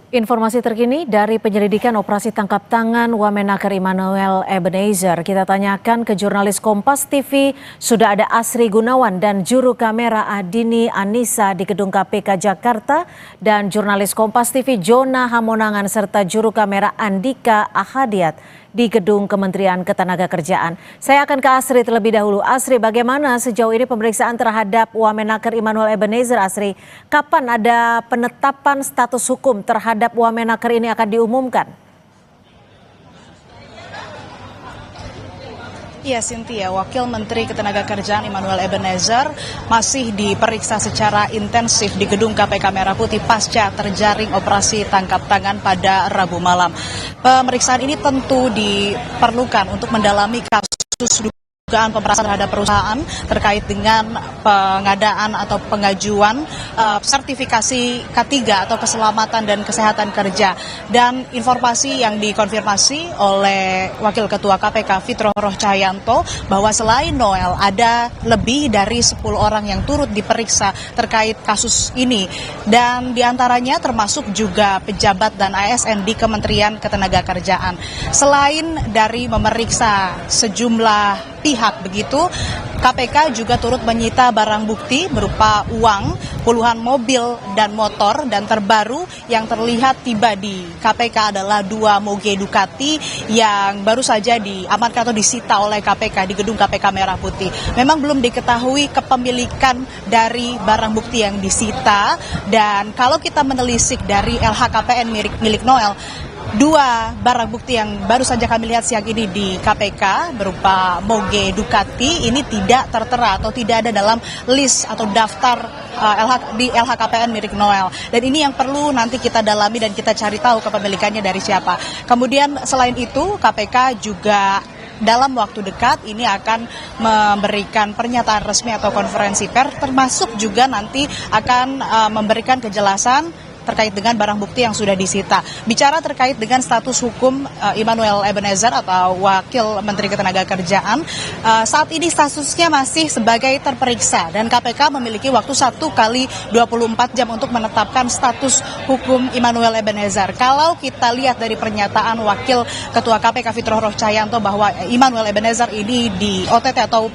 Informasi terkini dari penyelidikan operasi tangkap tangan Wamenaker Immanuel Ebenezer. Kita tanyakan ke jurnalis Kompas TV, sudah ada Asri Gunawan dan juru kamera Adini Anissa di Gedung KPK Jakarta, dan jurnalis Kompas TV Jona Hamonangan serta juru kamera Andika Ahadiat di Gedung Kementerian Ketenagakerjaan. Saya akan ke Asri terlebih dahulu. Asri, bagaimana sejauh ini pemeriksaan terhadap Wamenaker Immanuel Ebenezer, Asri? Kapan ada penetapan status hukum terhadap Wamenaker ini akan diumumkan? Iya, Cynthia, Wakil Menteri Ketenagakerjaan Immanuel Ebenezer masih diperiksa secara intensif di Gedung KPK Merah Putih pasca terjaring operasi tangkap tangan pada Rabu malam. Pemeriksaan ini tentu diperlukan untuk mendalami kasus dugaan pemerasan terhadap perusahaan terkait dengan pengadaan atau pengajuan sertifikasi K3 atau keselamatan dan kesehatan kerja. Dan informasi yang dikonfirmasi oleh Wakil Ketua KPK Fitroh Roh Cahyanto bahwa selain Noel ada lebih dari 10 orang yang turut diperiksa terkait kasus ini, dan diantaranya termasuk juga pejabat dan ASN di Kementerian Ketenagakerjaan. Selain dari memeriksa sejumlah pihak begitu, KPK juga turut menyita barang bukti berupa uang, puluhan mobil dan motor, dan terbaru yang terlihat tiba di KPK adalah 2 Moge Ducati yang baru saja diamankan atau disita oleh KPK di Gedung KPK Merah Putih. Memang belum diketahui kepemilikan dari barang bukti yang disita, dan kalau kita menelisik dari LHKPN milik Noel, 2 barang bukti yang baru saja kami lihat siang ini di KPK berupa Moge Ducati ini tidak tertera atau tidak ada dalam list atau daftar di LHKPN milik Noel. Dan ini yang perlu nanti kita dalami dan kita cari tahu kepemilikannya dari siapa. Kemudian selain itu KPK juga dalam waktu dekat ini akan memberikan pernyataan resmi atau konferensi pers, termasuk juga nanti akan memberikan kejelasan terkait dengan barang bukti yang sudah disita. Bicara terkait dengan status hukum Immanuel Ebenezer atau Wakil Menteri Ketenagakerjaan, saat ini statusnya masih sebagai terperiksa dan KPK memiliki waktu 1 kali 24 jam untuk menetapkan status hukum Immanuel Ebenezer. Kalau kita lihat dari pernyataan Wakil Ketua KPK Fitroh Roh Cahyanto bahwa Immanuel Ebenezer ini di OTT atau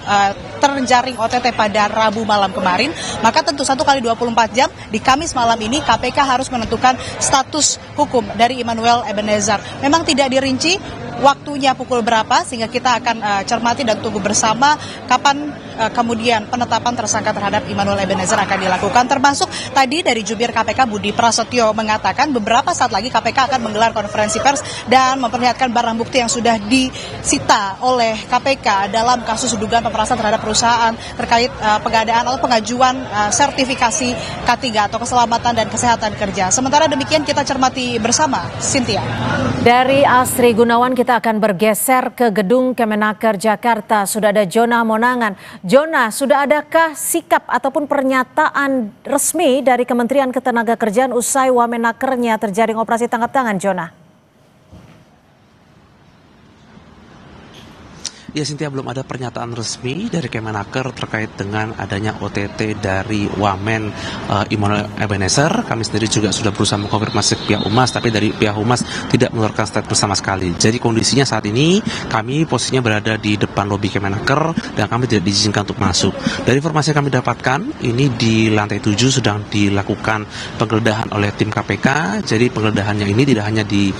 terjaring OTT pada Rabu malam kemarin, maka tentu 1 kali 24 jam di Kamis malam ini KPK harus menentukan status hukum dari Immanuel Ebenezer. Memang tidak dirinci waktunya pukul berapa, sehingga kita akan cermati dan tunggu bersama kapan kemudian penetapan tersangka terhadap Immanuel Ebenezer akan dilakukan. Termasuk tadi dari jubir KPK Budi Prasetyo mengatakan beberapa saat lagi KPK akan menggelar konferensi pers dan memperlihatkan barang bukti yang sudah disita oleh KPK dalam kasus dugaan pemerasan terhadap perusahaan terkait pengadaan atau pengajuan sertifikasi K3 atau keselamatan dan kesehatan kerja. Sementara demikian kita cermati bersama, Cynthia. Dari Asri Gunawan kita akan bergeser ke Gedung Kemenaker Jakarta. Sudah ada Jona Hamonangan. Jona, sudah adakah sikap ataupun pernyataan resmi dari Kementerian Ketenagakerjaan usai Wamenakernya terjaring operasi tangkap tangan, Jona? Ya, Cynthia, belum ada pernyataan resmi dari Kemenaker terkait dengan adanya OTT dari Wamen Immanuel Ebenezer. Kami sendiri juga sudah berusaha mengkonfirmasi pihak Humas, tapi dari pihak Humas tidak mengeluarkan statement sama sekali. Jadi kondisinya saat ini kami posisinya berada di depan lobi Kemenaker dan kami tidak diizinkan untuk masuk. Dari informasi yang kami dapatkan, ini di lantai 7 sedang dilakukan penggeledahan oleh tim KPK. Jadi penggeledahannya ini tidak hanya di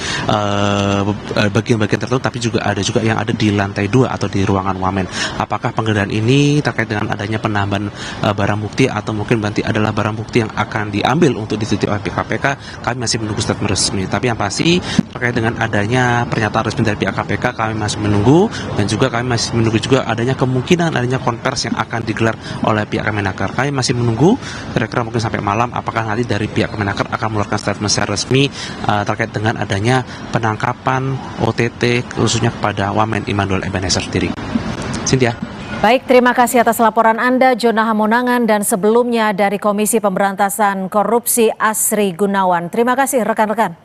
bagian-bagian tertentu, tapi juga ada yang ada di lantai 2 atau di ruangan Wamen. Apakah penggeledahan ini terkait dengan adanya penambahan barang bukti atau mungkin nanti adalah barang bukti yang akan diambil untuk diteliti oleh pihak KPK, kami masih menunggu statement resmi. Tapi yang pasti terkait dengan adanya pernyataan resmi dari pihak KPK, kami masih menunggu, dan juga kami masih menunggu juga adanya kemungkinan adanya konversi yang akan digelar oleh pihak Kemenaker. Kami masih menunggu kira-kira mungkin sampai malam apakah nanti dari pihak Kemenaker akan mengeluarkan statement secara resmi terkait dengan adanya penangkapan OTT khususnya kepada Wamen Immanuel Ebenezer sendiri. Cynthia. Baik, terima kasih atas laporan Anda, Jona Hamonangan, dan sebelumnya dari Komisi Pemberantasan Korupsi Asri Gunawan. Terima kasih rekan-rekan.